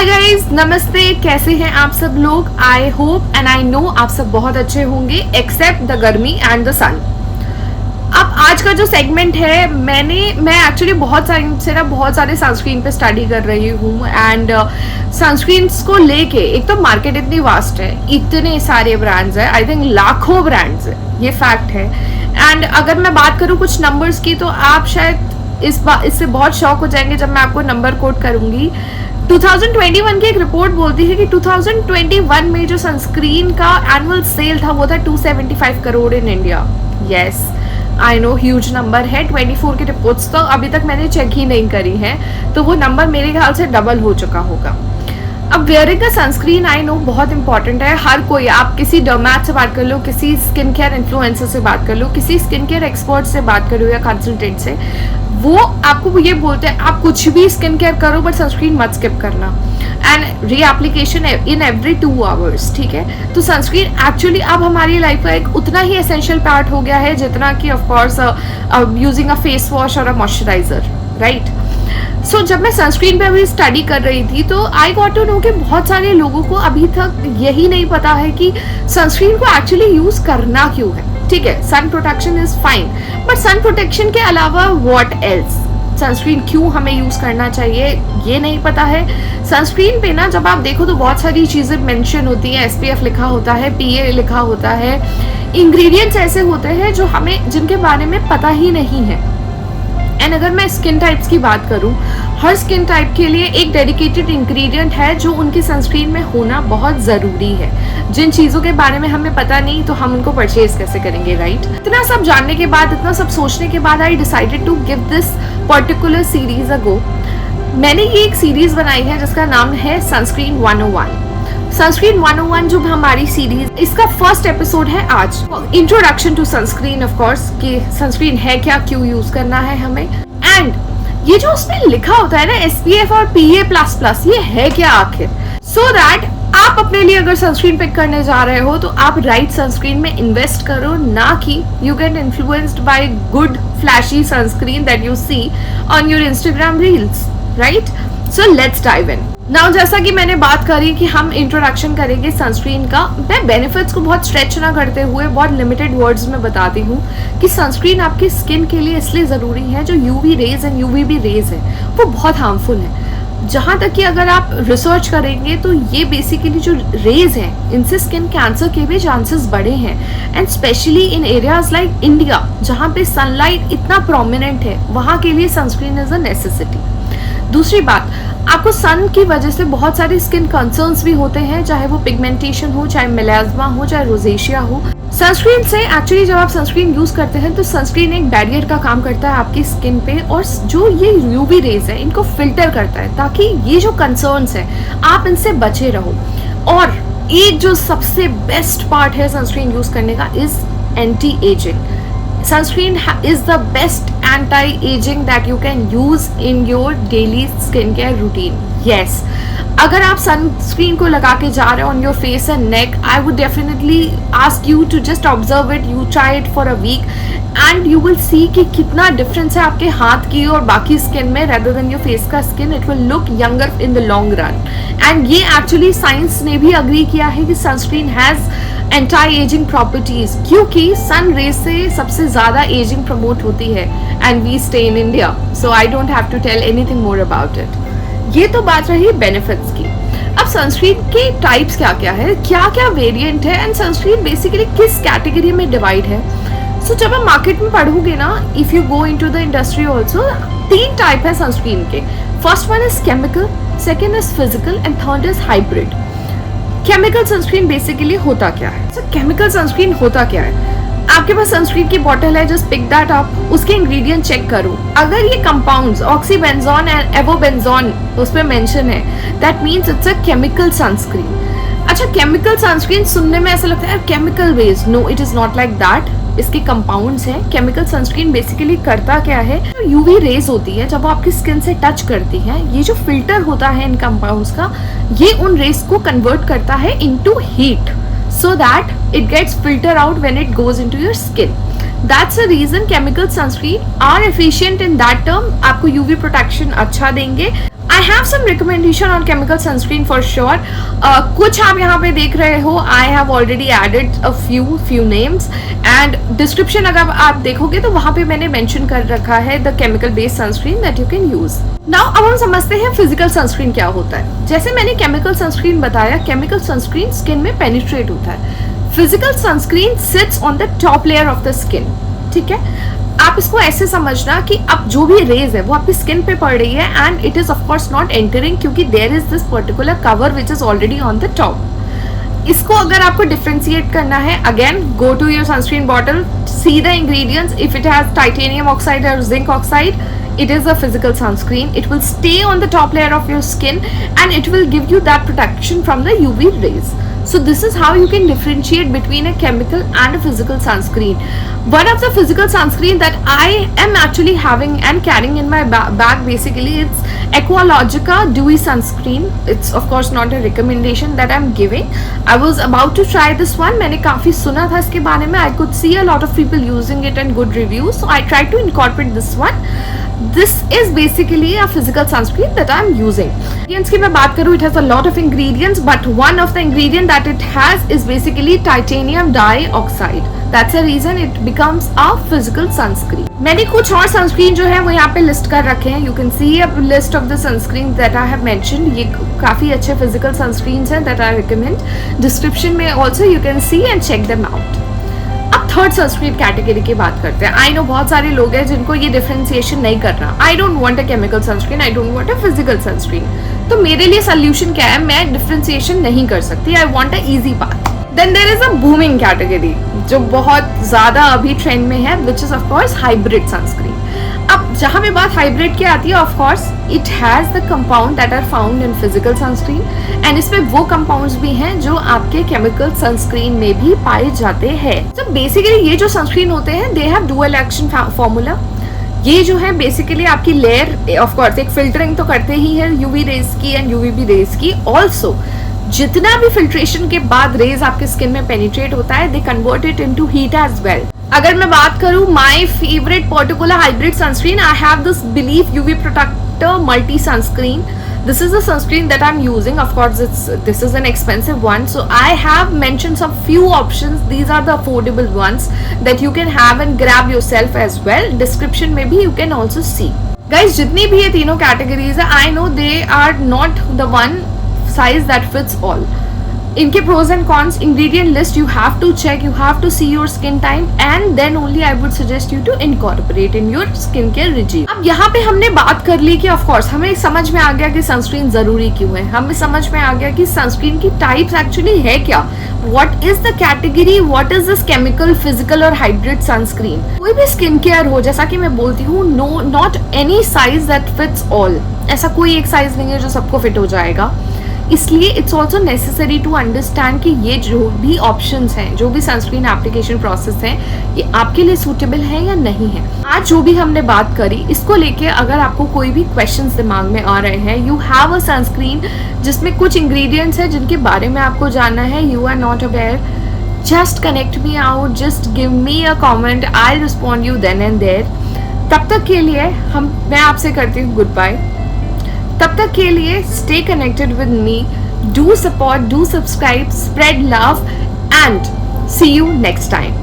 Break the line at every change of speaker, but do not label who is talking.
Hi guys, नमस्ते। कैसे हैं आप सब लोग? I hope and I know आप सब बहुत अच्छे होंगे एक्सेप्ट द गर्मी एंड द सन। अब आज का जो सेगमेंट है, मैं एक्चुअली बहुत सारे सनस्क्रीन पे स्टडी कर रही हूँ एंड सनस्क्रीन्स को लेके एक तो मार्केट इतनी वास्ट है, इतने सारे ब्रांड्स है, आई थिंक लाखों ब्रांड्स है, ये फैक्ट है। एंड अगर मैं बात करूँ कुछ नंबर्स की तो आप शायद इससे बहुत शॉक हो जाएंगे जब मैं आपको नंबर कोट करूंगी। 2021 की एक रिपोर्ट बोलती है कि 2021 में जो सनस्क्रीन का एनुअल सेल था वो था 275 crore in India. Yes, I know huge number है। 24 की रिपोर्ट्स तो अभी तक मैंने चेक ही नहीं करी है, तो वो नंबर मेरे ख्याल से डबल हो चुका होगा। अब वेयरिंग का सनस्क्रीन आई नो बहुत इंपॉर्टेंट है। हर कोई, आप किसी डर्मैट से बात कर लो, किसी स्किन केयर इन्फ्लुएंसर से बात कर लो, किसी स्किन केयर एक्सपर्ट से बात करो या कंसल्टेंट से, वो आपको ये बोलते हैं आप कुछ भी स्किन केयर करो बट सनस्क्रीन मत स्किप करना and reapplication in every 2 hours. ठीक है, तो सनस्क्रीन एक्चुअली अब हमारी लाइफ का एक उतना ही एसेंशियल पार्ट हो गया है जितना कि of course using a face wash और अ मॉइस्चराइजर, राइट। सो जब मैं सनस्क्रीन पे अभी स्टडी कर रही थी तो आई गॉट टू नो कि बहुत सारे लोगों को अभी तक यही नहीं पता है कि सनस्क्रीन को एक्चुअली यूज करना क्यों है। ठीक है, sun protection is fine, but sun protection के अलावा व्हाट एल्स, सनस्क्रीन क्यों हमें यूज करना चाहिए ये नहीं पता है। सनस्क्रीन पे ना जब आप देखो तो बहुत सारी चीजें मेंशन होती हैं, SPF लिखा होता है, PA लिखा होता है, इंग्रेडिएंट्स ऐसे होते हैं जो हमें जिनके बारे में पता ही नहीं है। एंड अगर मैं स्किन टाइप्स की बात करूं, हर स्किन टाइप के लिए एक डेडिकेटेड इंग्रेडिएंट है जो उनकी सनस्क्रीन में होना बहुत ज़रूरी है। जिन चीज़ों के बारे में हमें पता नहीं तो हम उनको परचेज कैसे करेंगे, राइट। इतना सब जानने के बाद, इतना सब सोचने के बाद I decided to give this particular series a go. मैंने ये एक सीरीज बनाई है जिसका नाम है सनस्क्रीन 101। सनस्क्रीन 101 जो हमारी सीरीज, इसका फर्स्ट एपिसोड है आज। Introduction to sunscreen, of course, कि सनस्क्रीन है क्या, क्यों यूज करना है हमें, एंड ये जो उसमें लिखा होता है ना SPF और PA++, ये है क्या आखिर, सो दैट आप अपने लिए अगर सनस्क्रीन पिक करने जा रहे हो तो आप राइट सनस्क्रीन में इन्वेस्ट करो, ना कि you get influenced by good flashy sunscreen that you see on your Instagram reels, right. So let's dive in now. जैसा कि मैंने बात करी कि हम इंट्रोडक्शन करेंगे सनस्क्रीन का, मैं बेनिफिट्स को बहुत स्ट्रेच ना करते हुए बहुत लिमिटेड वर्ड्स में बताती हूँ कि सनस्क्रीन आपकी स्किन के लिए इसलिए ज़रूरी है, जो UV rays and UVB rays है वो बहुत हार्मफुल है। जहाँ तक कि अगर आप रिसर्च करेंगे तो ये बेसिकली जो रेज हैं इनसे स्किन कैंसर के भी चांसेस बढ़े हैं, and specially in areas like India जहाँ पे सनलाइट इतना प्रोमिनेंट है, वहाँ के लिए सनस्क्रीन इज अ नेसेसिटी। दूसरी बात, आपको सन की वजह से बहुत सारे स्किन कंसर्न्स भी होते हैं, चाहे वो पिगमेंटेशन हो, चाहे मेलास्मा हो, चाहे रोजेशिया हो। सनस्क्रीन से एक्चुअली जब आप सनस्क्रीन यूज करते हैं तो सनस्क्रीन एक बैरियर का काम करता है आपकी स्किन पे, और जो ये UV रेज है इनको फिल्टर करता है ताकि ये जो कंसर्न्स है आप इनसे बचे रहो। और एक जो सबसे बेस्ट पार्ट है सनस्क्रीन यूज करने का is anti ageing. Sunscreen is the best anti-aging that you can use in your daily skincare routine. Yes, अगर आप सनस्क्रीन को लगा के जा रहे हो on your face and neck, I would definitely ask you to just observe it, you try it for a week and you will see कि कितना डिफरेंस है आपके हाथ की और बाकी स्किन में, रेदर देन योर फेस का skin. It will look younger in the long run. And ये एक्चुअली साइंस ने भी अग्री किया है कि sunscreen has anti ageing properties, क्योंकि सन रेज से सबसे ज़्यादा एजिंग प्रमोट होती है and we stay in India, so I don't have to tell anything more about it. ये तो बात रही बेनिफिट्स की। अब सनस्क्रीन के टाइप्स क्या क्या है, क्या क्या वेरिएंट है, एंड सनस्क्रीन बेसिकली किस कैटेगरी में डिवाइड है। सो जब आप मार्केट में पढ़ोगे ना, if you go into the industry also, 3 type है सनस्क्रीन के। First one is chemical, second is physical and third is hybrid. Chemical sunscreen basically होता क्या है? सो केमिकल सनस्क्रीन होता क्या है, आपके पास सनस्क्रीन की बॉटल है, जस्ट पिक दैट अप, उसके इंग्रेडिएंट चेक करो। अगर ये कंपाउंड्स ऑक्सीबेंजोन एंड एवोबेंजोन उस पे मेंशन है, that means it's a chemical sunscreen. अच्छा, केमिकल सनस्क्रीन सुनने में ऐसा लगता है chemical based, no it is not like that. इसके कंपाउंड्स हैं। केमिकल सनस्क्रीन बेसिकली करता क्या है, जो यूवी रेज होती है जब वो आपकी स्किन से टच करती है, ये जो फिल्टर होता है इन कंपाउंड्स का, ये उन रेज को कन्वर्ट करता है into heat, so that it gets filtered out when it goes into your skin. That's the reason chemical sunscreen are efficient in that term. आपको UV protection अच्छा देंगे I have some recommendation on chemical sunscreen for sure. कुछ आप यहाँ पे देख रहे हो, I have already added a few names, and description अगर आप देखोगे तो वहाँ पे मैंने मेंशन कर रखा है the chemical based sunscreen that you can use. Now अब हम समझते हैं फिजिकल सनस्क्रीन क्या होता है. जैसे मैंने केमिकल सनस्क्रीन बताया, केमिकल सनस्क्रीन स्किन में पेनिट्रेट होता है. Physical sunscreen sits on the top layer of the skin. ठीक है, आप इसको ऐसे समझना कि अब जो भी रेज है वो आपकी स्किन पे पड़ रही है and it is of course not entering, क्योंकि there is this particular cover which is already on the top. इसको अगर आपको डिफ्रेंशिएट करना है, again go to your sunscreen bottle, see the ingredients. If it has titanium oxide और zinc oxide, it is a physical sunscreen. It will stay on the top layer of your skin and it will give you that protection from the UV rays. So this is how you can differentiate between a chemical and a physical sunscreen. One of the physical sunscreen that I am actually having and carrying in my bag, basically it's Aqualogica Dewy Sunscreen. It's of course not a recommendation that I'm giving. I was about to try this one. मैंने काफी सुना था इसके बारे में. I could see a lot of people using it and good reviews, so I tried to incorporate this one. This is basically a physical sunscreen that I'm using. Ingredients की मैं बात करूँ, it has a lot of ingredients, but one of the ingredient that it has is basically titanium dioxide. That's the reason it becomes a physical sunscreen. मैंने कुछ और sunscreen जो है वो यहाँ पे list कर रखे हैं. You can see a list of the sunscreen that I have mentioned. ये काफी अच्छे physical sunscreens हैं that I recommend. Description में also you can see and check them out. अब थर्ड सनस्क्रीन कैटेगरी की बात करते हैं. आई नो बहुत सारे लोग हैं जिनको ये डिफरेंशिएशन नहीं करना. I don't want a chemical sunscreen, I don't want a physical sunscreen. तो मेरे लिए सोल्यूशन क्या है, मैं डिफरेंशिएशन नहीं कर सकती. I want a easy path. Then there is a booming category जो बहुत ज्यादा अभी ट्रेंड में है, which is of course hybrid sunscreen. अब जहां पे बात हाइब्रिड की आती है, of course it has the compound that are found in physical sunscreen एंड इसमें वो कंपाउंड्स भी हैं जो आपके केमिकल सनस्क्रीन में भी पाए जाते हैं. तो बेसिकली ये जो सनस्क्रीन होते हैं, they have dual action formula. ये जो है बेसिकली आपकी लेयर ऑफ कोर्स एक फिल्टरिंग तो करते ही है यूवी रेज की एंड यूवीबी रेज की. ऑल्सो जितना भी फिल्ट्रेशन के बाद रेज आपके स्किन में पेनिट्रेट होता है, they convert it into heat as well. अगर मैं बात करूं my favourite particular hybrid sunscreen, I have this belif UV protector multi sunscreen. This is a sunscreen that I'm using. Of course, this is an expensive one. So I have mentioned some few options. These are the affordable ones that you can have and grab yourself as well. Description में भी you can also see. Guys, जितनी भी ये तीनों categories है, I know they are not the one size that fits all. इनके pros and cons, ingredient list you have to check, you have to see your skin type and then only I would suggest you to incorporate in your skincare regime. अब यहाँ पे हमने बात कर ली कि of course हमें समझ में आ गया कि सनस्क्रीन जरूरी क्यों है. हमें समझ में आ गया कि सनस्क्रीन की टाइप्स एक्चुअली है क्या. What is the category, what is this chemical, physical और hybrid sunscreen. कोई भी स्किन केयर हो, जैसा कि मैं बोलती हूँ, no not any size that fits all. ऐसा कोई एक साइज नहीं है जो सबको फिट हो जाएगा. इसलिए it's also necessary to understand कि ये जो भी ऑप्शंस हैं, जो भी सनस्क्रीन एप्लीकेशन प्रोसेस है, ये आपके लिए सूटेबल है या नहीं है. आज जो भी हमने बात करी, इसको लेके अगर आपको कोई भी क्वेश्चंस दिमाग में आ रहे हैं, यू हैव अ सनस्क्रीन जिसमें कुछ इंग्रेडिएंट्स हैं जिनके बारे में आपको जानना है, you are not aware, just connect me out, just give me a comment, I respond you then and there. तब तक के लिए मैं आपसे करती हूँ गुड बाय. तब तक के लिए stay connected with me, do support, do subscribe, spread love and see you next time.